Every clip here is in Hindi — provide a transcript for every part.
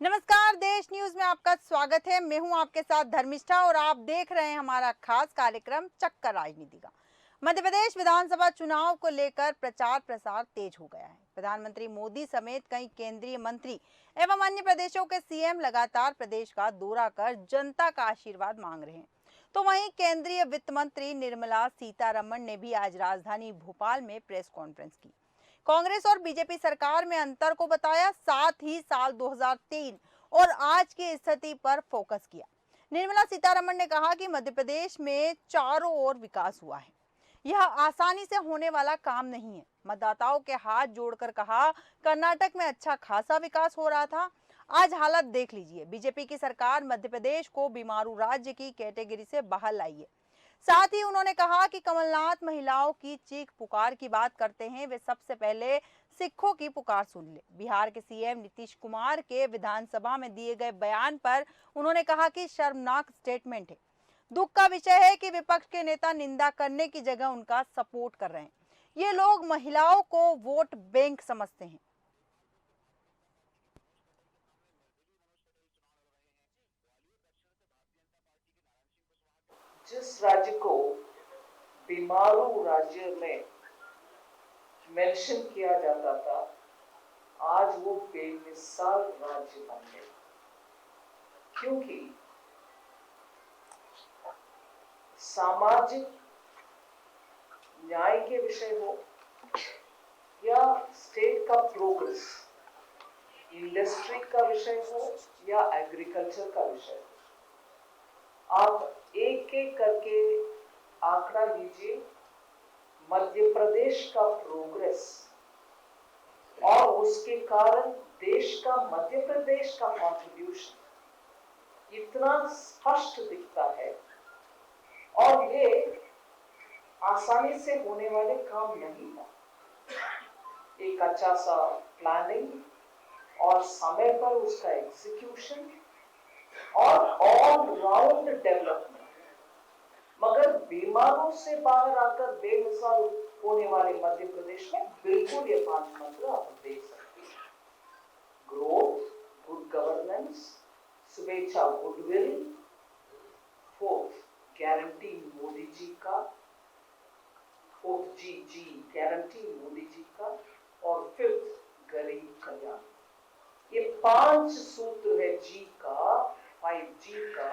नमस्कार, देश न्यूज में आपका स्वागत है। मैं हूं आपके साथ धर्मिष्ठा और आप देख रहे हैं हमारा खास कार्यक्रम चक्कर राजनीति का। मध्य प्रदेश विधानसभा चुनाव को लेकर प्रचार प्रसार तेज हो गया है। प्रधानमंत्री मोदी समेत कई केंद्रीय मंत्री एवं अन्य प्रदेशों के सीएम लगातार प्रदेश का दौरा कर जनता का आशीर्वाद मांग रहे हैं। तो वहीं केंद्रीय वित्त मंत्री निर्मला सीतारमण ने भी आज राजधानी भोपाल में प्रेस कॉन्फ्रेंस की। कांग्रेस और बीजेपी सरकार में अंतर को बताया, साथ ही साल 2003 और आज की स्थिति पर फोकस किया। निर्मला सीतारमण ने कहा कि मध्य प्रदेश में चारों ओर विकास हुआ है। यह आसानी से होने वाला काम नहीं है। मतदाताओं के हाथ जोड़कर कहा, कर्नाटक में अच्छा खासा विकास हो रहा था, आज हालत देख लीजिए। बीजेपी की सरकार मध्य प्रदेश को बीमारू राज्य की कैटेगरी से बाहर लाई है। साथ ही उन्होंने कहा कि कमलनाथ महिलाओं की चीख पुकार की बात करते हैं, वे सबसे पहले सिखों की पुकार सुन ले। बिहार के सीएम नीतीश कुमार के विधानसभा में दिए गए बयान पर उन्होंने कहा कि शर्मनाक स्टेटमेंट है। दुख का विषय है कि विपक्ष के नेता निंदा करने की जगह उनका सपोर्ट कर रहे हैं। ये लोग महिलाओं को वोट बैंक समझते हैं। जिस राज्य को बीमारू राज्य में मेंशन किया जाता था, आज वो बेमिसाल राज्य बन गया। क्योंकि सामाजिक न्याय के विषय हो या स्टेट का प्रोग्रेस, इंडस्ट्री का विषय हो या एग्रीकल्चर का विषय हो, आप एक एक करके आंकड़ा लीजिए। मध्य प्रदेश का प्रोग्रेस और उसके कारण देश का, मध्य प्रदेश का कंट्रीब्यूशन इतना स्पष्ट दिखता है। और ये आसानी से होने वाले काम नहीं था। एक अच्छा सा प्लानिंग और समय पर उसका एग्जीक्यूशन और ऑल राउंड डेवलपमेंट। मगर बीमारों से बाहर आकर बेमिसाल होने वाले मध्य प्रदेश में बिल्कुल ये 5 मंत्र आप देख सकते हैं। ग्रोथ, गुड गवर्नेंस, शुभेच्छा goodwill, fourth guarantee Modi ji का, फोर्थ जी गारंटी मोदी जी का, और फिफ्थ गरीब कल्याण। ये 5 सूत्र है जी का, 5G का।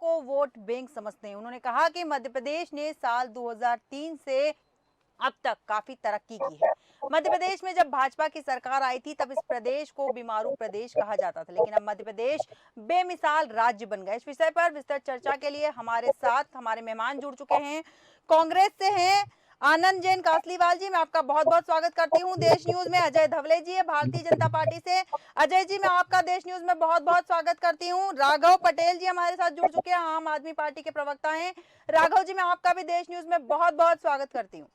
को वोट बैंक समझते हैं। उन्होंने कहा कि मध्य प्रदेश ने साल 2003 से अब तक काफी तरक्की की है। मध्य प्रदेश में जब भाजपा की सरकार आई थी तब इस प्रदेश को बीमारू प्रदेश कहा जाता था, लेकिन अब मध्य प्रदेश बेमिसाल राज्य बन गया। इस विषय पर विस्तृत चर्चा के लिए हमारे साथ हमारे मेहमान जुड़ चुके हैं। कांग्रेस से हैं आनंद जैन कासलीवाल जी, मैं आपका बहुत बहुत स्वागत करती हूं। देश न्यूज में अजय धवले जी है भारतीय जनता पार्टी से। अजय जी, मैं आपका देश न्यूज में बहुत बहुत स्वागत करती हूं। राघव पटेल जी हमारे साथ जुड़ चुके हैं, आम आदमी पार्टी के प्रवक्ता हैं। राघव जी, मैं आपका भी देश न्यूज में बहुत बहुत स्वागत करती हूँ।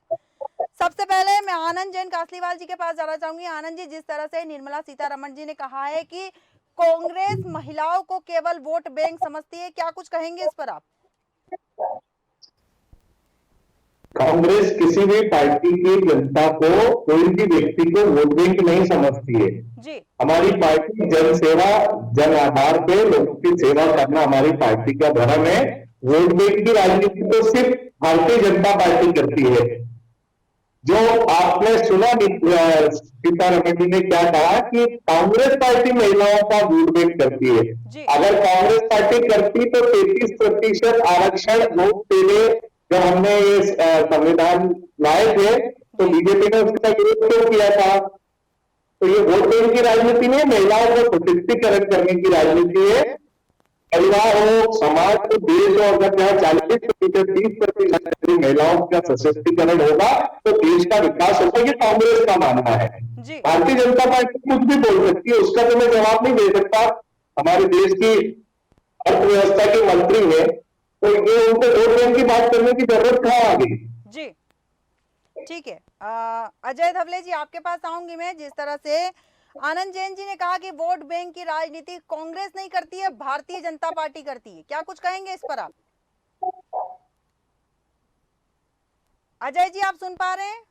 सबसे पहले मैं आनंद जैन कासलीवाल जी के पास जाना चाहूंगी। आनंद जी, जिस तरह से निर्मला सीतारमण जी ने कहा है कि कांग्रेस महिलाओं को केवल वोट बैंक समझती है, क्या कुछ कहेंगे इस पर आप? कांग्रेस किसी भी पार्टी की जनता को, कोई भी व्यक्ति को वोट बैंक नहीं समझती है। जी हमारी पार्टी जन सेवा, जन आधार पे लोगों की सेवा करना हमारी पार्टी का धर्म है। वोट बैंक की राजनीति तो सिर्फ भारतीय जनता पार्टी करती है। जो आपने सुना सीतारमण जी ने क्या कहा कि कांग्रेस पार्टी महिलाओं का वोट बैंक करती है। जी अगर कांग्रेस पार्टी करती तो 33% आरक्षण वोट पहले जब हमने ये संविधान लाए थे तो जी बीजेपी ने उसका विरोध क्यों किया था? तो ये वोट बैंक की राजनीति नहीं है, महिलाओं को सशक्तिकरण करने की राजनीति है। परिवार हो, समाज हो, देश हो, अगर जहाँ 40% 30% महिलाओं का सशक्तिकरण होगा तो देश का विकास होगा, ये कांग्रेस का मानना है। जी भारतीय जनता पार्टी कुछ भी बोल सकती है, उसका तो मैं जवाब नहीं दे सकता। हमारे देश की अर्थव्यवस्था के मंत्री है, तो ये उनको वोट बैंक की बात करने की जरूरत कहाँ आ गई? जी ठीक है। अजय धवले जी, आपके पास आऊंगी मैं। जिस तरह से आनंद जैन जी ने कहा कि वोट बैंक की राजनीति कांग्रेस नहीं करती है, भारतीय जनता पार्टी करती है, क्या कुछ कहेंगे इस पर आप? अजय जी, आप सुन पा रहे हैं?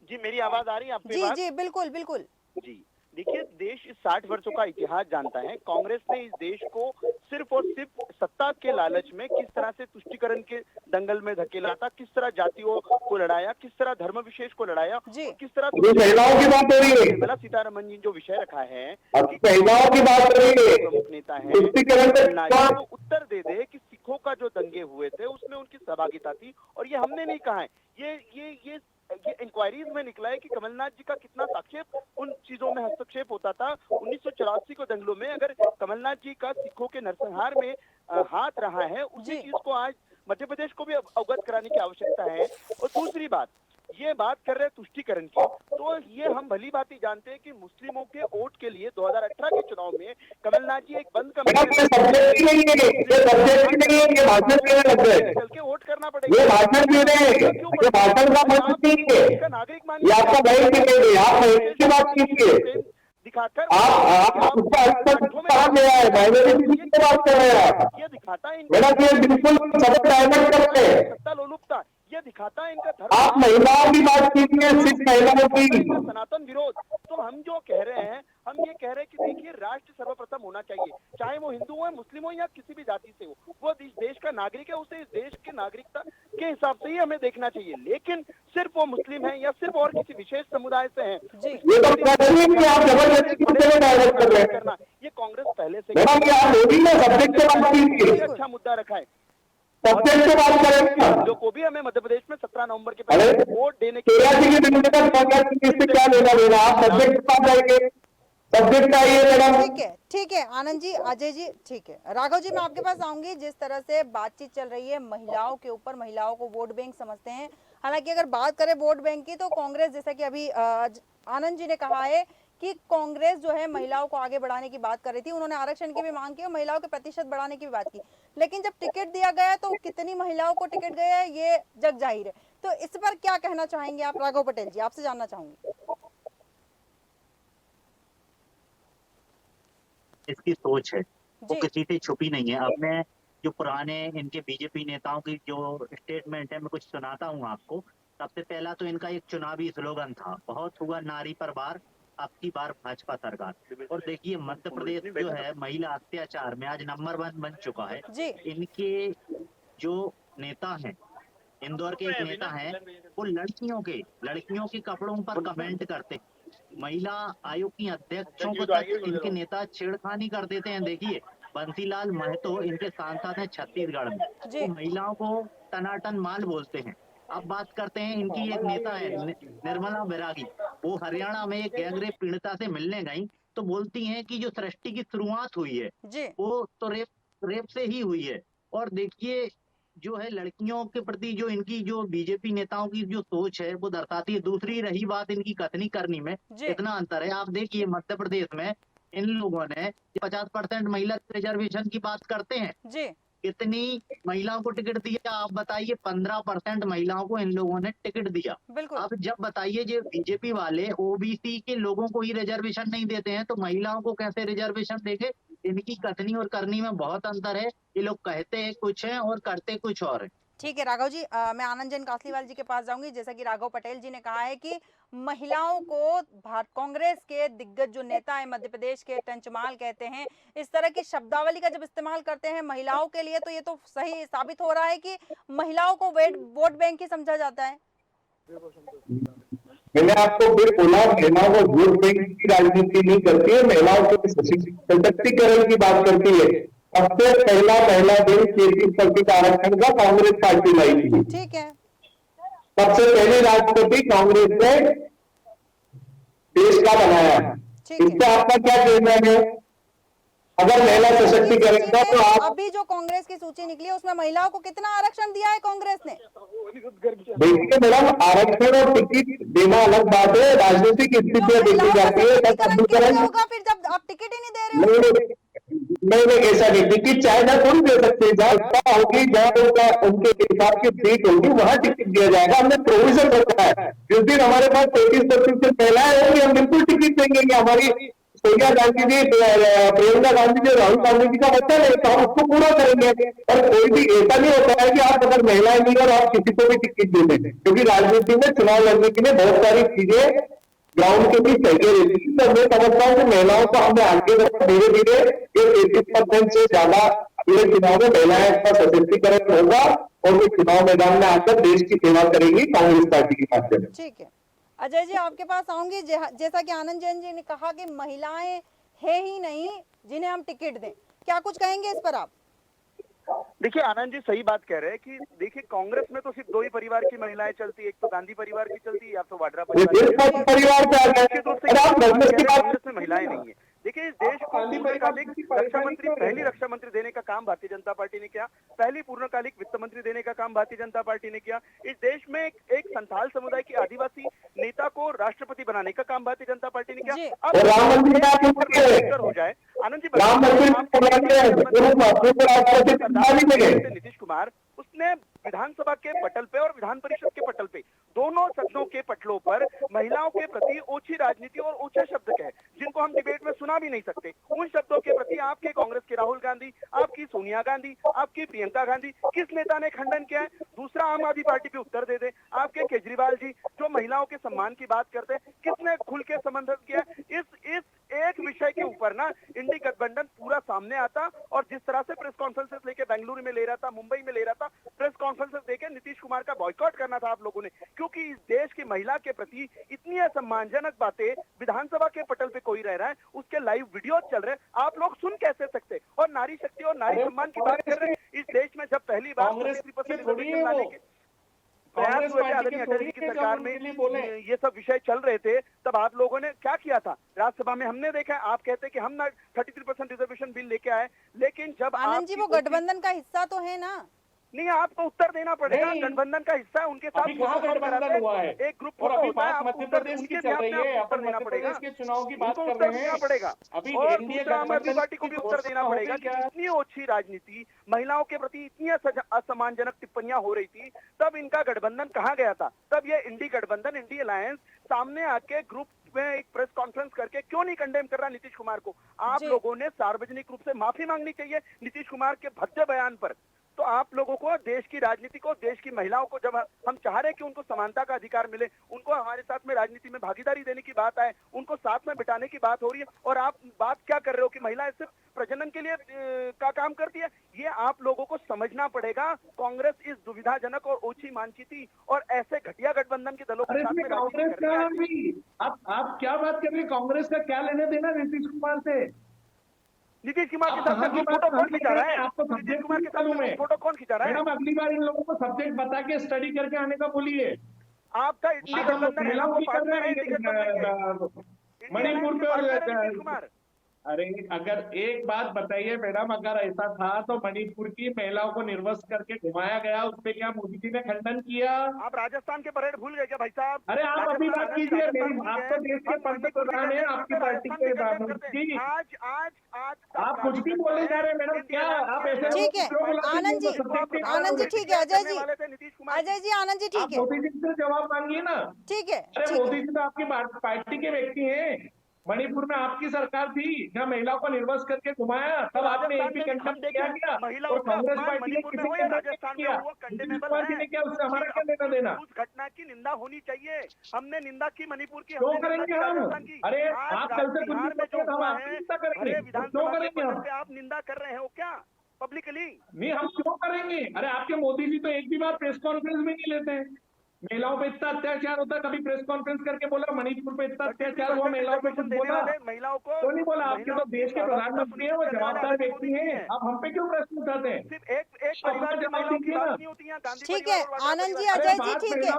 जी मेरी आवाज आ रही है आपकी जी बात? जी बिल्कुल बिल्कुल। जी देखिए, देश इस 60 वर्षों का इतिहास जानता है। कांग्रेस ने इस देश को सिर्फ और सिर्फ सत्ता के लालच में किस तरह से तुष्टीकरण के दंगल में धकेला था, किस तरह जातियों को लड़ाया, किस तरह धर्म विशेष को लड़ाया जी और किस तरह ये महिलाओं की बात हो रही है, निर्मला सीतारमण जी ने जो विषय रखा है अब महिलाओं की बात हो रही है। प्रमुख नेता है तुष्टीकरण पे कमलनाथ जी, वो उत्तर दे दे कि सिखों का जो दंगे हुए थे उसमें उनकी सहभागिता थी, और ये हमने नहीं कहा है, ये इंक्वायरीज में निकला है कि कमलनाथ जी का कितना हस्तक्षेप उन चीजों में हस्तक्षेप होता था 1984 को दंगलों में। अगर कमलनाथ जी का सिखों के नरसंहार में हाथ रहा है, उसी जी। चीज को आज मध्य प्रदेश को भी अवगत कराने की आवश्यकता है। और दूसरी बात, ये बात कर रहे हैं तुष्टीकरण की, तो ये हम भली भांति जानते हैं कि मुस्लिमों के वोट के लिए 2018 के चुनाव में कमलनाथ जी एक बंद मैडम ये सब्जेक्ट ही नहीं है, ये सब्जेक्ट ही नहीं है, ये भाषण देने लग गए, चल के वोट करना पड़ेगा। ये भाषण दे रहे हैं, ये भाषण का मत कीजिए, इसका नागरिक ये आपका बहन की नहीं है, आप बहन की बात कीजिए, दिखाकर आप उसका अर्थ कहा गया है, माइनॉरिटी की बात कर रहे हैं आप। ये दिखाता है मैडम ये बिल्कुल सब डायवर्ट कर रहे हैं। सत्ता लोलुपता, ये दिखाता है इनका आप महिलाओं की बात कीजिए, सिर्फ महिलाओं की। इनका सनातन विरोध। तो हम जो कह रहे हैं, हम ये कह रहे हैं कि देखिए, राष्ट्र सर्वप्रथम होना चाहिए, चाहे वो हिंदू हो, मुस्लिम हो या किसी भी जाति से हो, वो इस देश का नागरिक है, उसे इस देश की नागरिकता के हिसाब से ही हमें देखना चाहिए। लेकिन सिर्फ वो मुस्लिम है या सिर्फ और किसी विशेष समुदाय से है, जी। ये तो प्रश्न ही नहीं, आप जबरदस्ती मुद्दे डायवर्ट कर रहे हैं। ये कांग्रेस पहले से मैडम ये आप होगी ना, सब्जेक्ट से बात कीजिए, अच्छा मुद्दा रखा है। सब्जेक्ट से बात करेंगे। जो को भी हमें मध्य प्रदेश में 17 नवंबर के अरे पहले वोट देने के तेरासी की बिंदु तक कांग्रेस की इससे क्या लेना देना, आप सब्जेक्ट के पास जाएंगे, सब्जेक्ट आइए मैडम। ठीक है आनंद जी, अजय जी, ठीक है। राघव जी मैं आपके पास आऊंगी। जिस तरह से बातचीत चल रही है महिलाओं के ऊपर, महिलाओं को वोट बैंक समझते हैं। हालांकि अगर बात करें वोट बैंक की, तो कांग्रेस, जैसा कि अभी आनंद जी ने कहा है कि कांग्रेस जो है महिलाओं को आगे बढ़ाने की बात कर रही थी, उन्होंने आरक्षण की भी मांग की और महिलाओं के प्रतिशत बढ़ाने की भी बात की, लेकिन जब टिकट दिया गया तो कितनी महिलाओं को टिकट गया है ये जग जाहिर है। तो इस पर क्या कहना चाहेंगे आप? राघव पटेल जी, आपसे जानना चाहूंगी। इसकी सोच है वो जी। किसी से छुपी नहीं है। अब मैं जो पुराने इनके बीजेपी नेताओं की जो स्टेटमेंट है, मैं कुछ सुनाता हूँ आपको। सबसे पहला तो इनका एक चुनावी स्लोगन था, बहुत हुआ नारी पर वार, अब की बार भाजपा सरकार। और देखिए मध्य प्रदेश जो है महिला अत्याचार में आज नंबर 1 बन चुका है। जी। इनके जो नेता हैं, इंदौर के एक नेता हैं, वो लड़कियों के कपड़ों पर कमेंट करते हैं। महिला आयोग की अध्यक्षों को तक इनके नेता छेड़खानी कर देते हैं। देखिए बंसीलाल महतो इनके सांसद हैं छत्तीसगढ़ में, जी। वो महिलाओं को टनाटन माल बोलते हैं। अब बात करते हैं, इनकी एक नेता है निर्मला बैरागी, वो हरियाणा में एक गैंगरेप पीड़िता से मिलने गई, तो बोलती हैं कि जो सृष्टि की शुरुआत हुई है जी। वो तो रेप से ही हुई है। और देखिए जो है लड़कियों के प्रति जो इनकी जो बीजेपी नेताओं की जो सोच है वो दर्शाती है। दूसरी रही बात इनकी कथनी करनी में, जी। इतना अंतर है। आप देखिए मध्य प्रदेश में इन लोगों ने 50% महिला रिजर्वेशन की बात करते हैं, जी। कितनी महिलाओं को टिकट दिया आप बताइए? 15% महिलाओं को इन लोगों ने टिकट दिया। बिल्कुल। अब जब बताइए जो बीजेपी वाले ओबीसी के लोगों को ही रिजर्वेशन नहीं देते हैं, तो महिलाओं को कैसे रिजर्वेशन देंगे? इनकी कथनी और करनी में बहुत अंतर है। ये लोग कहते हैं कुछ है और करते कुछ और है। ठीक है राघव जी, मैं आनंद जैन कासलीवाल जी के पास जाऊंगी। जैसा कि राघव पटेल जी ने कहा है कि महिलाओं को कांग्रेस के दिग्गज जो नेता है मध्य प्रदेश के, टंचमाल कहते हैं, इस तरह की शब्दावली का जब इस्तेमाल करते हैं महिलाओं के लिए, तो ये तो सही साबित हो रहा है कि महिलाओं को वोट बैंक ही समझा जाता है। मैंने आपको फिर बोला, महिलाओं को वोट बैंक की राजनीति नहीं करती है, महिलाओं के सशक्तिकरण की बात करती है। सबसे पहला दिन 33% आरक्षण का कांग्रेस पार्टी लाई थी। ठीक है। सबसे पहले राष्ट्रपति कांग्रेस ने देश का बनाया। इस पे आपका क्या कहना है? अगर महिला सशक्तिकरण का तो आप अभी जो कांग्रेस की सूची निकली है उसमें महिलाओं को कितना आरक्षण दिया है कांग्रेस ने? देखिए मैडम, आरक्षण और टिकट देना अलग बात है, राजनीतिक स्थितियां देखी जाती है। सशक्तिकरण होगा फिर जब आप टिकट ही नहीं दे रहे हो। नहीं ऐसा नहीं, टिकट चाइना थोड़ी दे सकते, जहाँ होगी जहाँ उनके हिसाब की सीट होगी वहाँ टिकट दिया जाएगा। हमने प्रोविजन रखा है, जिस दिन हमारे पास 33% से पहला है होगी हम बिल्कुल टिकट देंगे कि हमारी सोनिया गांधी जी, प्रियंका गांधी जी, राहुल गांधी जी का वचन है, तो हम उसको पूरा करेंगे। और कोई भी ऐसा नहीं होता है कि आप अगर महिलाएं नहीं और आप किसी को भी टिकट दे दें, क्योंकि राजनीति में चुनाव लड़ने के लिए बहुत सारी चीजें ग्राउंड के भी चाहिए रहती है। तो मैं समझता हूँ कि महिलाओं को हमने आगे बढ़कर धीरे धीरे ये 33% से ज्यादा अगले चुनाव में महिलाएं का सशक्तिकरण होगा और वो चुनाव मैदान में आकर देश की सेवा करेगी कांग्रेस पार्टी के माध्यम से। ठीक है अजय जी, आपके पास आऊंगी। जैसा कि आनंद जैन जी ने कहा कि महिलाएं है ही नहीं जिन्हें हम टिकट दें, क्या कुछ कहेंगे इस पर आप? देखिए आनंद जी सही बात कह रहे हैं कि देखिए कांग्रेस में तो सिर्फ दो ही परिवार की महिलाएं चलती है, एक तो गांधी परिवार की चलती है या तो वाड्रा ये परिवार देश परिवार से आ निश्चित रूप से गए कांग्रेस की बात में महिलाएं नहीं है। देखिए इस देश को पूर्णकालिक रक्षा मंत्री, पहली रक्षा मंत्री देने का काम भारतीय जनता पार्टी ने किया, पहली पूर्णकालिक वित्त मंत्री देने का काम भारतीय जनता पार्टी ने किया। इस देश में एक संथाल समुदाय की आदिवासी नेता को राष्ट्रपति बनाने का काम भारतीय जनता पार्टी ने किया। अब राम मंदिर हो जाए आनंद जी, राम मंदिर नीतीश कुमार उसने विधानसभा के पटल पे और विधान परिषद के पटल पे दोनों सदनों के पटलों पर महिलाओं के प्रति ओछी राजनीति और ओछे शब्द कहे जिनको हम डिबेट में सुना भी नहीं सकते। उन शब्दों के प्रति आपके कांग्रेस के राहुल गांधी, आपकी सोनिया गांधी, आपकी प्रियंका गांधी, किस नेता ने खंडन किया है? दूसरा आम आदमी पार्टी पे उत्तर दे दे। आपके केजरीवाल जी जो महिलाओं के सम्मान की बात करते हैं, किसने खुल के समर्थन किया? इस एक विषय के ऊपर ना इंडी गठबंधन पूरा सामने आता और जिस तरह से प्रेस कॉन्फ्रेंसेस लेके बेंगलुरु में ले रहा था, मुंबई में ले रहा था, प्रेस कॉन्फ्रेंसेस देके नीतीश कुमार का बॉयकॉट करना था आप लोगों ने, क्योंकि इस देश की महिला के प्रति इतनी असम्मानजनक बातें विधानसभा के पटल पे कोई रह रहा है, उसके लाइव वीडियो चल रहे हैं, आप लोग सुन कैसे सकते? और नारी शक्ति और नारी सम्मान की बात कर रहे हैं। इस देश में जब पहली बार 33% रिजर्वेशन लाने के प्रयास हुए थे आदरणीय अटल जी की सरकार में, ये सब विषय चल रहे थे, तब आप लोगों ने क्या किया था? राज्यसभा में हमने देखा है, आप कहते हैं कि हम ना 33% रिजर्वेशन बिल लेके आए, लेकिन जब आनंद जी वो गठबंधन का हिस्सा तो है ना? नहीं, आपको उत्तर देना पड़ेगा। गठबंधन का हिस्सा है, उनके साथ गठबंधन हुआ है एक ग्रुप और अभी होता है, बात मध्य प्रदेश की चल रही है, अपन मध्य प्रदेश के चुनाव की बात कर रहे हैं। पड़ेगा अभी और एनडीए दूसरा आम आदमी गठबंधन पार्टी को भी उत्तर देना पड़ेगा कि इतनी ओछी राजनीति, महिलाओं के प्रति इतनी असम्मानजनक टिप्पणियां हो रही थी, तब इनका गठबंधन कहाँ गया था? तब ये इंडी गठबंधन, इंडी अलायंस सामने आके ग्रुप में एक प्रेस कॉन्फ्रेंस करके क्यों नहीं कंडेम कर रहा नीतीश कुमार को? आप लोगों ने सार्वजनिक रूप से माफी मांगनी चाहिए नीतीश कुमार के भद्दे बयान पर। तो आप लोगों को देश की राजनीति को, देश की महिलाओं को, जब हम चाह रहे हैं कि उनको समानता का अधिकार मिले, उनको हमारे साथ में राजनीति में भागीदारी देने की बात आए, उनको साथ में बिठाने की बात हो रही है, और आप बात क्या कर रहे हो कि महिलाएं सिर्फ प्रजनन के लिए का काम करती है? ये आप लोगों को समझना पड़ेगा। कांग्रेस इस दुविधाजनक और ओछी मानचिती और ऐसे घटिया गठबंधन के दलों के साथ में कांग्रेस का आप क्या बात कर रहे हैं? कांग्रेस का क्या लेने देना नीतीश कुमार से? नीतीश कुमार के साथ फोटो कौन खिंचा रहा है? आपको नीतीश कुमार के साथ फोटो कौन खिंचा रहा है? मैडम अगली बार इन लोगों को सब्जेक्ट बता के स्टडी करके आने का बोलिए। आपका इंडी गठबंधन मणिपुर पे नीतीश कुमार। अरे अगर एक बात बताइए मैडम, अगर ऐसा था तो मणिपुर की महिलाओं को निर्वस्त्र करके घुमाया गया, उस पे क्या मोदी जी ने खंडन किया? आप राजस्थान के परेड भूल गए क्या भाई साहब? अरे आप अभी बात कीजिए, आप तो देश के पंतप्रधान हैं, आपकी पार्टी के आज आप कुछ भी बोले जा रहे हैं मैडम। क्या आप ऐसे? ठीक है आनंद जी ठीक है। अजय जी आनंद जी ठीक है, मोदी जी से जवाब मांगिए ना। ठीक है। अरे मोदी जी तो आपकी पार्टी के व्यक्ति हैं। मणिपुर में आपकी सरकार थी जहाँ महिलाओं को निर्वस्त्र करके घुमाया, तब आपने एपी कंडक्ट किया गया और कांग्रेस पार्टी ने किसी कंडक्ट किया? कुमार जी ने क्या? उससे हमारा क्या लेना देना? उस घटना की निंदा होनी चाहिए। हमने निंदा की मणिपुर की, क्यों करेंगे हम? अरे आप कल से कुछ हम आपकी चिंता करेंगे, क्यों करेंगे हम? आप निंदा कर रहे हो क्या पब्लिकली? नहीं, हम क्यों करेंगे? अरे आपके मोदी जी तो एक भी बार प्रेस कॉन्फ्रेंस में नहीं लेते। महिलाओं पे इतना अत्याचार होता है, कभी प्रेस कॉन्फ्रेंस करके बोला मणिपुर पे इतना अत्याचार हुआ, महिलाओं पे कुछ बोला? महिलाओं को तो नहीं बोला। आपके तो देश के प्रधानमंत्री हैं, वो जवाबदार व्यक्ति हैं। आप हम पे क्यों प्रश्न उठाते हैं? सिर्फ एक परिवार की महिलाओं की बात नहीं होती है। ठीक है आनंद जी, अजय जी ठीक है,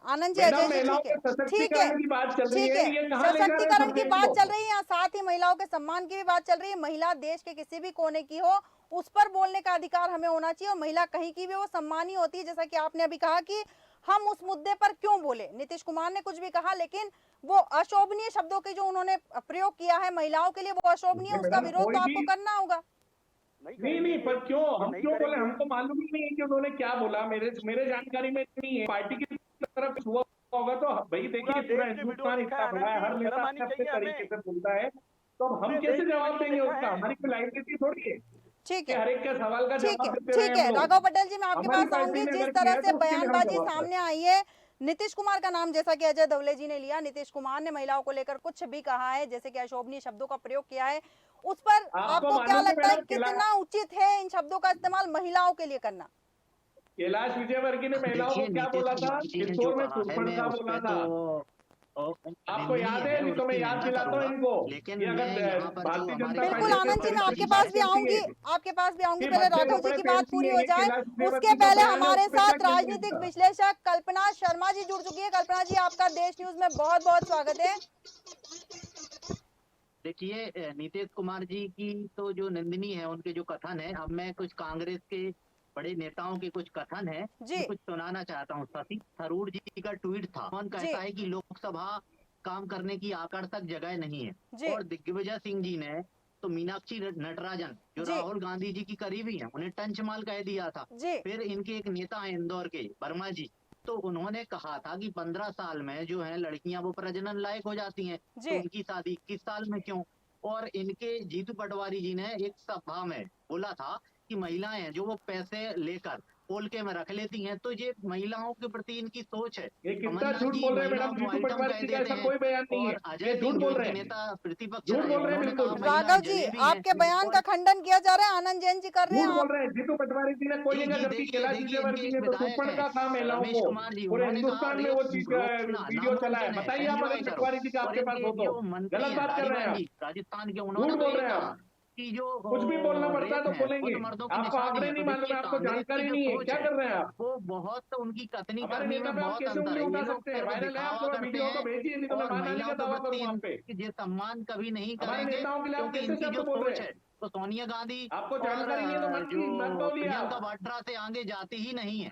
आनंद जी, अजय जी ठीक है, ठीक है, ठीक है। सशक्तिकरण की बात चल रही है, यहाँ साथ ही महिलाओं के सम्मान की भी बात चल रही है। महिला देश के किसी भी कोने की हो, उस पर बोलने का अधिकार हमें होना चाहिए, और महिला कहीं की भी वो सम्मानी होती है। जैसा कि आपने अभी कहा कि हम उस मुद्दे पर क्यों बोले, नीतीश कुमार ने कुछ भी कहा, लेकिन वो अशोभनीय शब्दों के जो उन्होंने प्रयोग किया है महिलाओं के लिए, वो अशोभनीय, उसका विरोध तो आपको करना होगा। नहीं, पर क्यों हम क्यों बोले? हमको मालूम ही नहीं है कि उन्होंने क्या बोला। मेरे जानकारी में नहीं है। पार्टी की तरफ हुआ होगा तो भाई देखिए पूरा देश ने वीडियो हिंदुस्तान देखा इतना है, बड़ा है, हर आनंद जी, नेता शर्म अपने आनी अपने चाहिए तरीके हमें। से बोलता है, तो अब हम पूरे कैसे देश ने जवाब वीडियो देंगे देखा उसका? है। हमारी कोई लाइबिलिटी थोड़ी है ठीक कि है, हर एक के सवाल का ठीक जवाब है, देते ठीक रहे हम है। लोग। राघव पटेल जी, मैं आपके हमारी पास पार्टी आऊंगी। ने जिस अगर तरह किया है से तो उसके लिए हम बयानबाजी जवाब सामने आई है, नीतीश कुमार का नाम जैसा कि अजय धवले जी ने लिया, नीतीश कुमार ने महिलाओं को लेकर कुछ भी कहा है, जैसे कि अशोभनीय शब्दों का प्रयोग किया है, उस पर आपको आपको क्या मालूम है लगता है मैडम, कितना उचित है इन शब्दों का इस्तेमाल महिलाओं के लिए करना? कैलाश विजयवर्गीय ने महिलाओं को देखिए क्या नीतीश बोला था? कुमार जी ने जो किशोर में कहा है, मैं फुड़फुड़ उस बोला पे था। तो आपको निंदनीय याद है? नहीं तो मैं उसकी याद निंदा दिलाता हूँ करूंगा। इनको लेकिन कि मैं अगर यहाँ पर जो भारतीय हमारे जनता बिल्कुल पार्टी आनंद जी, मैं चरित्र आपके की पास बात भी करती आऊंगी, है आपके पास भी आऊंगी, कि पहले बच्चे राघव जी कपड़े की बात पहनती पूरी है, हो जाए। कैलाश उसके विजयवर्गीय का पहले बयान है, हमारे उसमें क्या साथ किया राजनीतिक था? विश्लेषक कल्पना शर्मा जी जुड़ चुकी है। कल्पना जी, आपका देश न्यूज में बहुत बहुत स्वागत है। देखिए नीतीश कुमार जी की तो जो निंदनीय है उनके जो कथन है, अब मैं कुछ कांग्रेस के बड़े नेताओं के कुछ कथन है जी, मैं कुछ सुनाना चाहता हूँ। शशि थरूर जी का ट्वीट था, कौन जी, कहता है कि लोकसभा काम करने की आकर्षक जगह नहीं है। जी, और दिग्विजय सिंह जी ने तो मीनाक्षी नटराजन जो जी, राहुल गांधी जी की करीबी है उन्हें टंचमाल कह दिया था। जी, फिर इनके एक नेता हैं इंदौर के, वर्मा जी, तो उन्होंने कहा था कि 15 साल में जो है लड़कियां वो प्रजनन लायक हो जाती हैं, तो जी, उनकी शादी 21 साल में क्यों। और इनके जीतू पटवारी जी ने एक सभा में बोला था कि महिलाएं हैं जो वो पैसे लेकर पोलके में रख लेती हैं, तो ये महिलाओं के प्रति इनकी सोच है। ये कितना कमलनाथ झूठ जी बोल रहे हैं महिलाओं मैडम, को जीतू आइटम पटवारी कह जी का देते ऐसा हैं। कोई बयान नहीं और है। अजय ये झूठ सिंह जो बोल रहे इनके हैं, नेता प्रतिपक्ष झूठ रहे, बोल रहे हैं उन्होंने बिल्कुल। कहा महिलाएं राघव जी, जलेबी हैं। आपके बयान का और खंडन किया जा रहा है, आनंद जैन जी कर रहे हैं झूठ बोल आप। रहे हैं, जीतू पटवारी जी ने कोई जी जगह, जी, जबकि देखिए कैलाश देखिए इनके विजयवर्गीय एक ने तो विधायक शोषण हैं का कहा महिलाओं रमेश को। कुमार जी, पूरे उन्होंने कहा हिंदुस्तान में वो रेप चीज रोकना वीडियो चला है। नामुमकिन है, बताइए आप एंजॉय अगर करो। पटवारी जी का और आपके पास इनके हो तो। जो मंत्री गलत हैं बात कर रहे हैं राजीवन आप, जी राजस्थान के, झूठ उन्होंने तो बोल ये रहे हैं कहा आप। कि जो कुछ भी बोलना पड़ता है रेप तो है वो बोलेंगे। तो मर्दों की आपको निशानी आंकड़े है। तो नहीं मालूम देखिए है, आपको कांग्रेस की जानकारी जो नहीं है, सोच क्या है कर रहे हैं आप? वो बहुत, उनकी कथनी हमारे करनी नेता में पे आप बहुत कैसे अंतर उंगली है। उठा ये लोग सकते हैं? सिर्फ वायरल है, आप दिखावा थोड़ा करते वीडियो हैं तो भेजिए, नहीं तो मैं और बाहर आने का महिलाओं के दावा प्रति करूंगा आप पे। ये सम्मान कभी नहीं हमारे करेंगे, नेताओं के लिए आप क्योंकि कैसे इनकी शब्द जो बोल रहे सोच हैं? है वो सोनिया गांधी आपको और जानकारी नहीं है तो मत जो बोलिए प्रियंका आप। वाड्रा से आगे जाती ही नहीं है।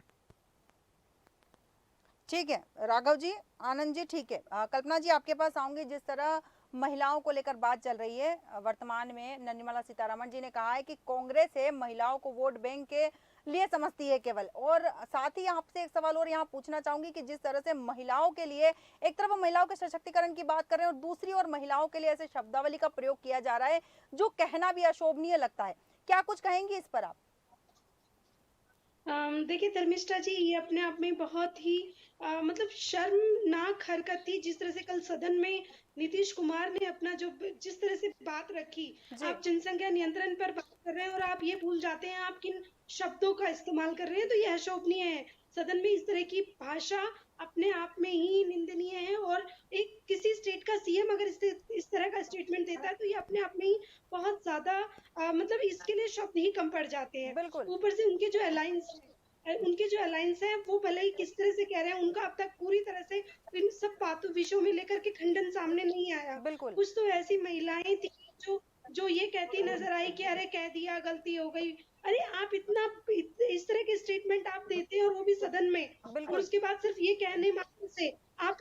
ठीक है राघव जी, आनंद जी, ठीक है। कल्पना जी, आपके पास आऊंगी। जिस तरह महिलाओं को लेकर बात चल रही है, वर्तमान में निर्मला सीतारमण जी ने कहा है कि कांग्रेस है महिलाओं को वोट बैंक के लिए समझती है केवल। और साथ ही आपसे एक सवाल और यहाँ पूछना चाहूंगी कि जिस तरह से महिलाओं के लिए एक तरफ हम महिलाओं के सशक्तिकरण की बात कर रहे हैं और दूसरी ओर महिलाओं के लिए ऐसे शब्दावली का प्रयोग किया जा रहा है जो कहना भी अशोभनीय लगता है, क्या कुछ कहेंगी इस पर आप? देखिए धर्मिष्ठा जी, ये अपने आप में बहुत ही मतलब शर्मनाक हरकत थी। जिस तरह से कल सदन में नीतीश कुमार ने अपना जिस तरह से बात रखी, जी, आप जनसंख्या नियंत्रण पर बात कर रहे हैं और आप ये भूल जाते हैं आप किन शब्दों का इस्तेमाल कर रहे हैं, तो ये अशोभनीय है। सदन में इस तरह की भाषा अपने आप में ही निंदनीय है। और एक किसी स्टेट का सीएम अगर इस तरह का स्टेटमेंट देता है तो ये अपने आप में ही बहुत ज्यादा मतलब इसके लिए शब्द ही कम पड़ जाते हैं। बिल्कुल, ऊपर से उनके जो अलायंस है वो भले ही किस तरह से कह रहे हैं, उनका अब तक पूरी तरह से इन सब बातों विषयों में लेकर के खंडन सामने नहीं आया। बिल्कुल, कुछ तो ऐसी महिलाएं थी जो ये कहती नजर आई कि अरे कह दिया, गलती हो गई। अरे आप इस तरह के स्टेटमेंट आप देते हैं और वो भी सदन में, और बिल्कुल, उसके बाद सिर्फ ये कहने मात्र से आप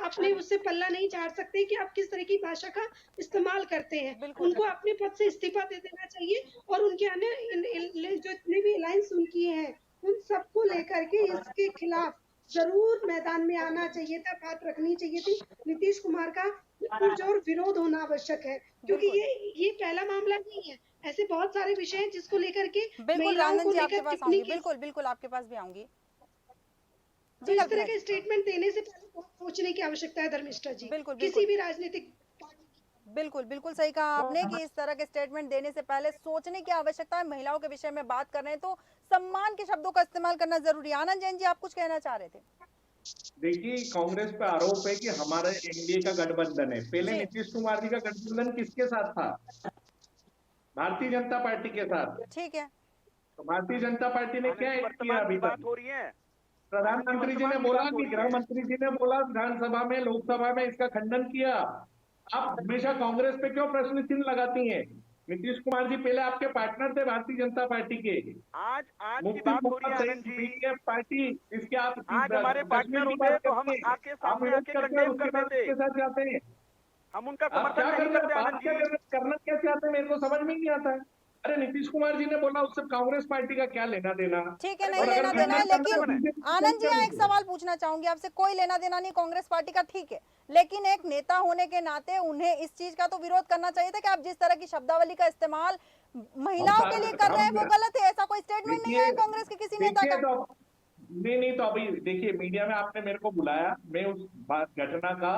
अपने उससे पल्ला नहीं झाड़ सकते कि आप किस तरह की भाषा का इस्तेमाल करते हैं। बिल्कुल, उनको अपने पद से इस्तीफा दे देना चाहिए और उनके अन्य जो जितने भी अलायंस उनकी हैं उन सबको लेकर के इसके खिलाफ जरूर मैदान में आना चाहिए था, बात रखनी चाहिए थी। नीतीश कुमार का पुरजोर विरोध होना आवश्यक है, क्योंकि बिल्कुल, ये पहला मामला नहीं है। ऐसे बहुत सारे विषय हैं जिसको लेकर के बिल्कुल महिलाओं रानन को जी, आपके लेकर पास टिप्पणी आऊंगी। की। बिल्कुल, बिल्कुल आपके पास भी आऊंगी। तो जी इस कल्पना तरह जी, के स्टेटमेंट देने से पहले बहुत सोचने की आवश्यकता है धर्मिष्ठा जी, बिल्कुल, किसी बिल्कुल, भी राजनीतिक बिल्कुल, बिल्कुल सही कहा आपने कि इस तरह के स्टेटमेंट देने से पहले सोचने की आवश्यकता है। महिलाओं के विषय में बात कर रहे हैं तो सम्मान के शब्दों का इस्तेमाल करना जरूरी है। आनंद जैन जी, आप कुछ कहना चाह रहे थे? देखिए, कांग्रेस पे आरोप है कि हमारा एनडीए का गठबंधन है। पहले जी, नीतीश कुमार जी का गठबंधन किसके साथ था? भारतीय जनता पार्टी के साथ। ठीक है, तो भारतीय जनता पार्टी ने क्या किया वर्तमान अभी की बात तक? हो रही है। प्रधानमंत्री जी ने वर्तमान की बोला बात हो कि रही गृह है। मंत्री जी ने बोला विधानसभा में, लोकसभा में इसका खंडन किया। आप हमेशा कांग्रेस पे क्यों प्रश्न चिन्ह लगाती हैं? नीतीश कुमार जी पहले आपके पार्टनर थे भारतीय जनता पार्टी के। आज की मुफ्ती बात हो रही है मोहम्मद आनंद सईद जी। पीडीएफ पार्टी, इसके आप आज हमारे कश्मीर पार्टनर की होते बात तो हम करते हैं, आपके आप सामने विरोध आके करते हैं, कंडेम उसके करते बाद थे, उसके साथ जाते हैं। हम उनका आप क्या समर्थन कर नहीं रहे करते हैं? आनंद आप क्या जी। करना क्या चाहते हैं मेरे को समझ में ही नहीं आता है। अरे नीतीश कुमार जी ने बोला, उससे कांग्रेस पार्टी का क्या लेना देना। ठीक है, और नहीं अगर लेना देना है, खंडन करना लेकिन बीजेपी आनंद जी यहाँ एक करेगी। सवाल पूछना चाहूंगी आपसे, कोई लेना देना नहीं कांग्रेस पार्टी का, ठीक है, लेकिन एक नेता होने के नाते उन्हें इस चीज का तो विरोध करना चाहिए था कि आप जिस तरह की शब्दावली का इस्तेमाल महिलाओं के लिए कर रहे हैं वो गलत है, ऐसा कोई स्टेटमेंट नहीं आया देखिए कांग्रेस के किसी नेता देखिए का। तो नहीं तो अभी देखिए, मीडिया में आपने मेरे को बुलाया, मैं उस बात घटना का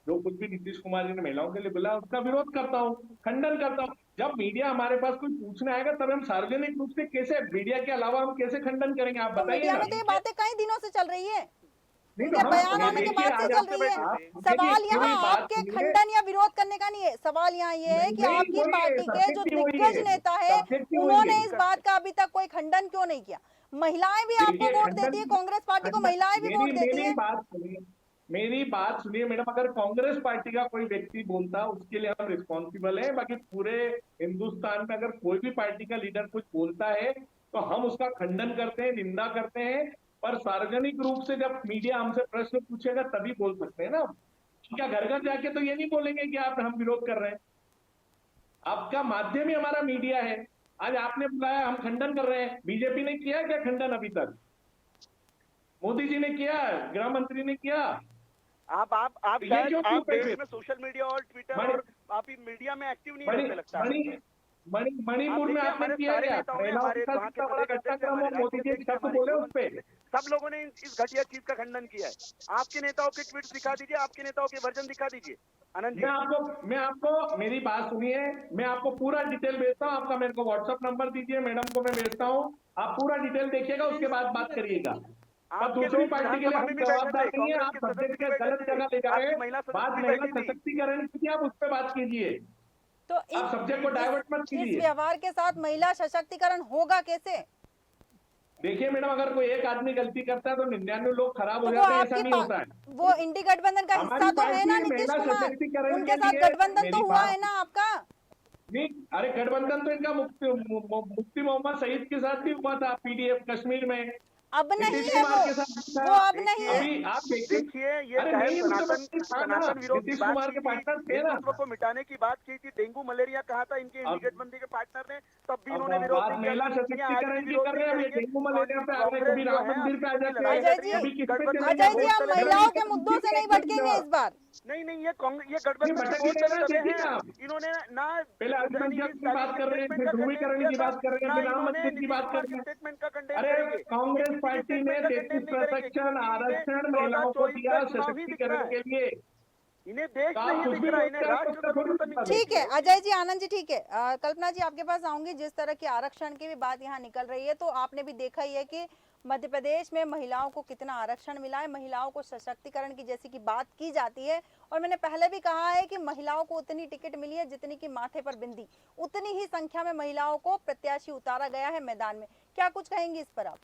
जो कुछ भी नीतीश कुमार जी ने महिलाओं के लिए बोला उसका विरोध करता हूँ, खंडन करता हूँ। जब मीडिया हमारे पास कोई पूछने आएगा तब हम सार्वजनिक रूप से कैसे, मीडिया के अलावा हम कैसे खंडन करेंगे, आप तो बताइए मीडिया ना। में तो ये बातें कई दिनों से चल रही है, नहीं तो उनके हम बयान आने के देखिए, बाद से आज चल आपसे रही है। आप सवाल देखिए, यहाँ पूरी बात आपके सुनिए। खंडन या विरोध करने का नहीं है, सवाल यहाँ ये है कि नहीं, आपकी वही है, पार्टी के जो सब्जेक्टिव वही दिग्गज है, नेता है सब्जेक्टिव वही उन्होंने है। इस बात का अभी तक कोई खंडन क्यों नहीं किया। महिलाएं भी आपको देखिए, वोट देती है, कांग्रेस पार्टी को महिलाएं भी वोट देती मेरी है। बात सुनिए, मेरी बात सुनिए मैडम, अगर कांग्रेस पार्टी का कोई व्यक्ति बोलता उसके लिए हम रिस्पॉन्सिबल हैं, बाकी पूरे हिंदुस्तान में अगर कोई भी पार्टी का लीडर कुछ बोलता है तो हम उसका खंडन करते हैं, निंदा करते हैं, पर सार्वजनिक रूप से जब मीडिया हमसे प्रश्न पूछेगा तभी बोल सकते हैं ना। क्या घर घर जाके तो ये नहीं बोलेंगे कि आप हम विरोध कर रहे हैं। आपका माध्यम ही हमारा मीडिया है। आज आपने बुलाया, हम खंडन कर रहे हैं। बीजेपी ने किया क्या खंडन अभी तक? मोदी जी ने किया, गृह मंत्री ने किया। आप ये शायद क्यों आप चुप है देश फिर? में सोशल मीडिया और ट्विटर मणि- और आप ही मीडिया में एक्टिव नहीं मणि- रहते लगता है। मणि- मणिपुर में देखिए, आपने हमारे किया सारे क्या? नेताओं ने, महिलाओं हमारे के साथ वहाँ के इतना बड़ा प्रदेश अध्यक्ष, घटनाक्रम हमारे और मोदी जी राज्य एक अध्यक्ष, शब्द हमारे बोले गृह उस पे। मंत्री, सब लोगों ने इस घटिया चीज का खंडन किया है। आपके नेताओं के ट्वीट दिखा दीजिए, आपके नेताओं के वर्जन दिखा दीजिए आनंद जी। मैं आपको मेरी बात सुनिए, मैं आपको पूरा डिटेल भेजता हूँ। आपका मेरे को व्हाट्सएप नंबर दीजिए, मैडम को मैं भेजता हूँ, आप पूरा डिटेल देखिएगा, उसके बाद बात करिएगा। अब आपके दूसरी लोग पार्टी के लिए विधानसभा हम में भी बैठे जवाबदार थे, नहीं है। कांग्रेस आप के सब्जेक्ट सदस्य के भी बैठे गलत थे, जगह ले जा रहे आपकी हैं। महिला बात सदस्य भी महिला बैठी थी। सशक्तिकरण की, आप उस पर बात कीजिए। तो आप सब्जेक्ट को डाइवर्ट मत इस कीजिए। व्यवहार के साथ महिला सशक्तिकरण होगा कैसे? देखिए मैडम, अगर कोई एक आदमी गलती करता है तो 99 लोग खराब हो तो वो जाते हैं, ऐसा आपकी नहीं होता है। वो इंडी गठबंधन का हमारी हिस्सा तो है पार्टी ना नीतीश महिला कुमार, सशक्तिकरण उनके के साथ लिए, गठबंधन तो मेरी हुआ बात है ना आपका। नहीं, अरे गठबंधन तो इनका मुफ्ती मोहम्मद सईद के साथ भी हुआ था, पीडीएफ कश्मीर में अब नहीं नीतीश है कुमार के साथ भी था। वो अब नहीं है। अभी आप देखिए, देखिए, ये अरे चाहे नहीं, उनके सनातन पास था ना, सनातन विरोध की नीतीश बात कुमार की के थी, पार्टनर थे ना। हिंदुत्व को मिटाने की बात की थी, डेंगू मलेरिया कहा था इनके अब- इंडिगेटबंदी के पार्टनर ने, तब भी अब इन्होंने विरोध बात नहीं महिला किया। ये आज सशक्तिकरण भी की विरोध कर रहे नहीं हैं। अब ये करेंगे। डेंगू मलेरिया पे आ गए, कांग्रेस कभी जो राम है मंदिर पे आ अपनी जाते लड़ाई हैं, अजय लड़ रही जी, है, कभी किस पे गठबंधन चले अजय जाते जी हैं। आप चले महिलाओं गए। के मुद्दों से नहीं भटकेंगे इस बार। नहीं, ये ये गठबंधन के भटक वोट ही रहे हैं, चले देखिए हैं। आप। इन्होंने ना पहले अल्पसंख्यक की बात कर रहे हैं, फिर ध्रुवीकरण की बात कर रहे हैं, ना फिर राम इन्होंने मंदिर की नीतीश बात कुमार कर के रहे हैं। स्टेटमेंट का कंडेम अरे करेंगे। कांग्रेस किसी के पार्टी ने स्टेटमेंट का कंडेम नहीं करेंगे, 33% क्योंकि इन्हें आरक्षण महिलाओं को 2024 दिया का चुनाव ही दिख रहा सशक्तिकरण है। के लिए। इन्हें देश तो आप नहीं कुछ दिख भी रहा, इन्हें बोलते हैं, राष्ट्र उसका थोड़ी सर्वप्रथम बात ठीक है। है अजय जी, आनंद जी, ठीक है। कल्पना जी आपके पास आऊंगी। जिस तरह की आरक्षण की भी बात यहाँ निकल रही है, तो आपने भी देखा ही है कि मध्य प्रदेश में महिलाओं को कितना आरक्षण मिला है, महिलाओं को सशक्तिकरण की जैसी की बात की जाती है। और मैंने पहले भी कहा है कि महिलाओं को उतनी टिकट मिली है जितनी की माथे पर बिंदी, उतनी ही संख्या में महिलाओं को प्रत्याशी उतारा गया है मैदान में। क्या कुछ कहेंगी इस पर आप?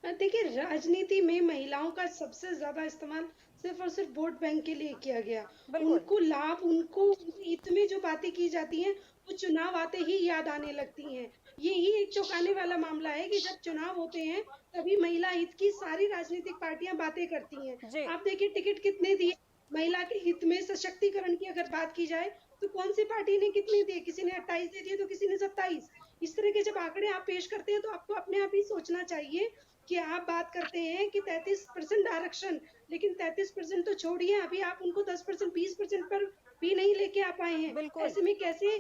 देखिए, राजनीति में महिलाओं का सबसे ज्यादा इस्तेमाल सिर्फ और सिर्फ वोट बैंक के लिए किया गया। बिल्कुल। उनको लाभ, उनको हित में जो बातें की जाती हैं वो चुनाव आते ही याद आने लगती हैं। यही एक चौंकाने वाला मामला है कि जब चुनाव होते हैं तभी महिला हित की सारी राजनीतिक पार्टियां बातें करती जी। हैं। आप देखिए टिकट कितने दिए महिला के हित में, सशक्तिकरण की अगर बात की जाए तो कौन सी पार्टी ने कितने दिए? किसी ने 28 दे दिए तो किसी ने 27। इस तरह के जब आंकड़े आप पेश करते हैं तो आपको अपने आप ही सोचना चाहिए कि आप बात करते हैं कि 33% आरक्षण, लेकिन 33% तो छोड़िए, अभी आप उनको 10%, 20% पर भी नहीं लेके आ पाए हैं। बिल्कुल। ऐसे में कैसे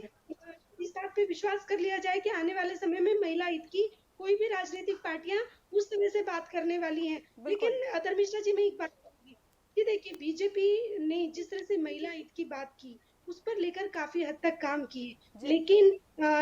इस बात पे विश्वास कर लिया जाए कि आने वाले समय में महिला हित की कोई भी राजनीतिक पार्टियां उस तरह से बात करने वाली हैं? बिल्कुल। लेकिन धर्मिष्ठा जी, मैं एक बात कहूंगी कि देखिए, बीजेपी ने जिस तरह से महिला हित की बात की उस पर लेकर काफी हद तक काम किए, लेकिन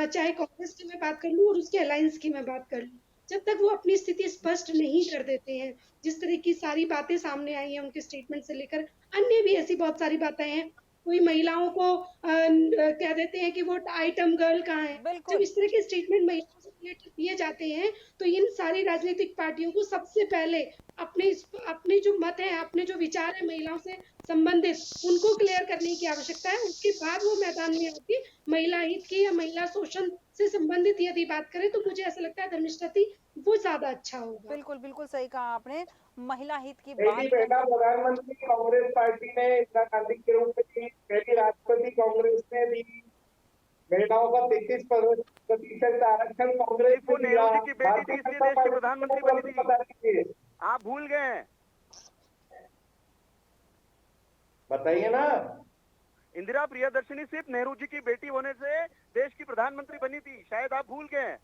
चाहे कांग्रेस की मैं बात कर लूं और उसके अलायंस की मैं बात कर लूं, जब तक वो अपनी स्थिति स्पष्ट नहीं कर देते हैं, जिस तरह की सारी बातें सामने आई हैं उनके स्टेटमेंट से लेकर अन्य भी ऐसी बहुत सारी बातें हैं। कोई महिलाओं को कह देते हैं कि वो आइटम गर्ल कहाँ है। बिल्कुल। जब इस तरह के स्टेटमेंट महिलाओं से रिलेटेड दिए जाते हैं तो इन सारी राजनीतिक पार्टियों को सबसे पहले अपने जो मत है, अपने जो विचार है महिलाओं से संबंधित, उनको क्लियर करने की आवश्यकता है। उसके बाद वो मैदान में आती महिला हित की या महिला शोषण से संबंधित यदि बात करें तो मुझे ऐसा लगता है धर्मिष्ठा जी, वो ज्यादा अच्छा होगा। बिल्कुल बिल्कुल सही कहा आपने। महिला हित की पहली बात महिला प्रधानमंत्री कांग्रेस पार्टी ने इंदिरा गांधी के रूप में दी, पहली राष्ट्रपति कांग्रेस ने दी, महिलाओं का 33% आरक्षण कांग्रेस वो ने दिया, नेहरू जी की बेटी थी, इसलिए देश की प्रधानमंत्री बनी थी। बता दीजिए, आप भूल गए हैं। बताइए ना। इंदिरा प्रियदर्शनी सिर्फ नेहरू जी की बेटी होने से देश की प्रधानमंत्री बनी थी, शायद आप भूल गए हैं।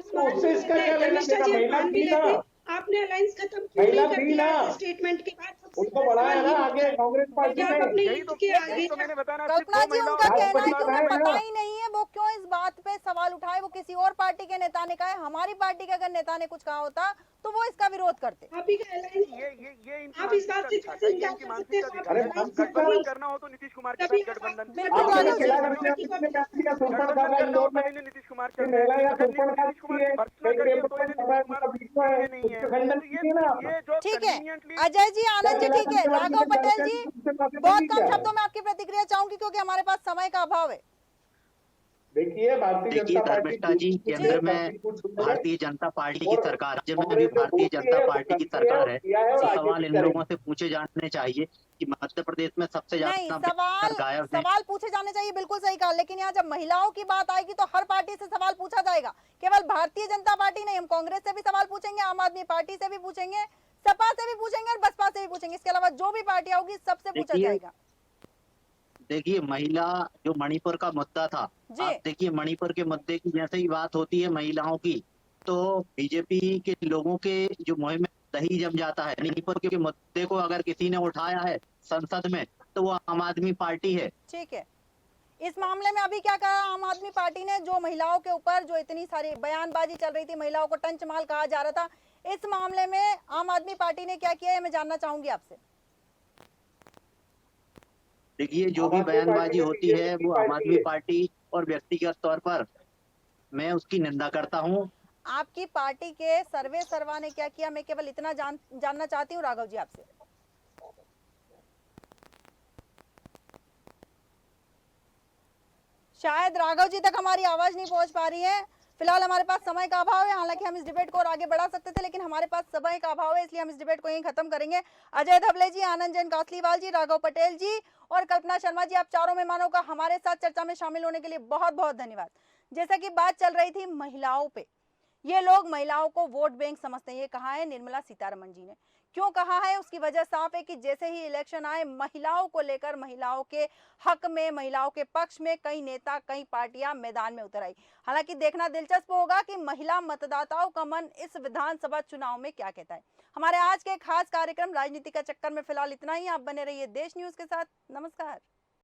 तो उससे इसका क्या लेना धर्मिष्ठा देना? जी महिला मान भी थी ना, लेते, आपने अलायंस खत्म क्यों महिला नहीं कर थी दिया ना, स्टेटमेंट के बाद? सबसे उनको बड़ा बढ़ाया सवाल ना ये आगे उठता है कांग्रेस पार्टी कि आप ने। अपने यही ईद तो के आगे यही तो मैंने बताया, सिर्फ कल्पना 2 जी, महिलाओं उनका को कहना है कि बताया उन्हें है पता ना। ही नहीं है, वो क्यों इस बात पे सवाल उठाए। वो किसी और पार्टी के नेता ने कहा है, हमारी पार्टी के अगर नेता ने कुछ कहा होता तो वो इसका विरोध करते। आप ही का अलायंस, ये इनकी आप इस बात से मानसिकता कैसे दिखाता है, ये इनकार इनकी कर सकते हैं? मानसिकता आप दिखाता अरे है। अलायंस गठबंधन मानसिकता करना हो तो नीतीश कुमार के कभी साथ आप गठबंधन, बिल्कुल आपने राघव जो जी। खिला पार्टी रखा को किसने क्या किया? सुरपण कर गठबंधन रहा है करना हो इंदौर तो में इन्हें नीतीश कुमार कि चलते हैं, महिला या अगर सुरपण नीतीश कुमार खाती की है, पर्सनल कई चाहिए तो रेपटन इन्हें कर रहा नीतीश है, कुमार उसका बीच में चाहिए नहीं है। उसका खंडन तो कीजिए ना आप। ये जो ठीक है कन्वीनियंटली अजय जी, क्या आनंद जी, खिला ठीक है। सत्यवादी राघव के पटेल कार्यक्रम जी, की तुमसे बातें बहुत नहीं कम क्या? शब्दों में आपकी प्रतिक्रिया चाहूंगी क्योंकि हमारे पास समय का अभाव है। देखिए भारतीय देखिए जनता पार्टी धर्मिष्ठा जी, कुछ जी केंद्र में करती कुछ है भारतीय जनता पार्टी की और सरकार, राज्य में भी कांग्रेस जो भारतीय बोलती जनता है वो पार्टी की करती है और सरकार है। किया है और तो आगे सवाल भी इन लोगों करेगी। से पूछे जाने चाहिए कि मध्य प्रदेश में सबसे नहीं, ज्यादा सवाल बेरोजगार गायब हैं। सवाल पूछे जाने चाहिए, बिल्कुल सही कहा। लेकिन यहाँ जब महिलाओं की बात आएगी तो हर पार्टी से सवाल पूछा जाएगा। केवल भारतीय जनता पार्टी नहीं, हम कांग्रेस से भी सवाल पूछेंगे, आम आदमी पार्टी से भी पूछेंगे, सपा से भी पूछेंगे और बसपा से भी पूछेंगे। इसके अलावा जो भी पार्टी होगी सबसे पूछा देखिए जाएगा। देखिए महिला, जो मणिपुर का मुद्दा था, जी आप देखिए मणिपुर के मुद्दे की जैसे ही बात होती है महिलाओं की, तो बीजेपी के लोगों के जो मुहिम में दही जम जाता है। मणिपुर के मुद्दे को अगर किसी ने उठाया है संसद में तो वो आम आदमी पार्टी है। ठीक है। इस मामले में अभी क्या कहा आम आदमी पार्टी ने? जो महिलाओं के ऊपर जो इतनी सारी बयानबाजी चल रही थी, महिलाओं को टंचमाल कहा जा रहा था, इस मामले में आम आदमी पार्टी ने क्या किया है, मैं जानना चाहूंगी आपसे। देखिए जो आम भी आदमी पार्टी बयानबाजी में होती बीजेपी है की वो आम पार्टी आदमी है। पार्टी और व्यक्तिगत तौर पर मैं उसकी निंदा करता हूँ। आपकी पार्टी के सर्वे सर्वा ने क्या किया, मैं केवल इतना जानना चाहती हूँ राघव जी आपसे। शायद राघव जी तक हमारी आवाज नहीं पहुंच पा रही है। फिलहाल हमारे पास समय का अभाव है। हालांकि हम इस डिबेट को और आगे बढ़ा सकते थे, लेकिन हमारे पास समय का अभाव है, इसलिए हम इस डिबेट को यहीं खत्म करेंगे। अजय धबले जी, आनंद जैन कासलीवाल जी, राघव पटेल जी और कल्पना शर्मा जी, आप चारों मेहमानों का हमारे साथ चर्चा में शामिल होने के लिए बहुत बहुत धन्यवाद। जैसा कि बात चल रही थी महिलाओं पे, ये लोग महिलाओं को वोट बैंक समझते हैं, ये कहा है निर्मला सीतारमण जी ने। क्यों कहा है उसकी वजह साफ है कि जैसे ही इलेक्शन आए, महिलाओं को लेकर, महिलाओं के हक में, महिलाओं के पक्ष में कई नेता, कई पार्टियां मैदान में उतर आई। हालांकि देखना दिलचस्प होगा कि महिला मतदाताओं का मन इस विधानसभा चुनाव में क्या कहता है। हमारे आज के खास कार्यक्रम राजनीति का चक्कर में फिलहाल इतना ही। आप बने रहिए देश न्यूज के साथ। नमस्कार।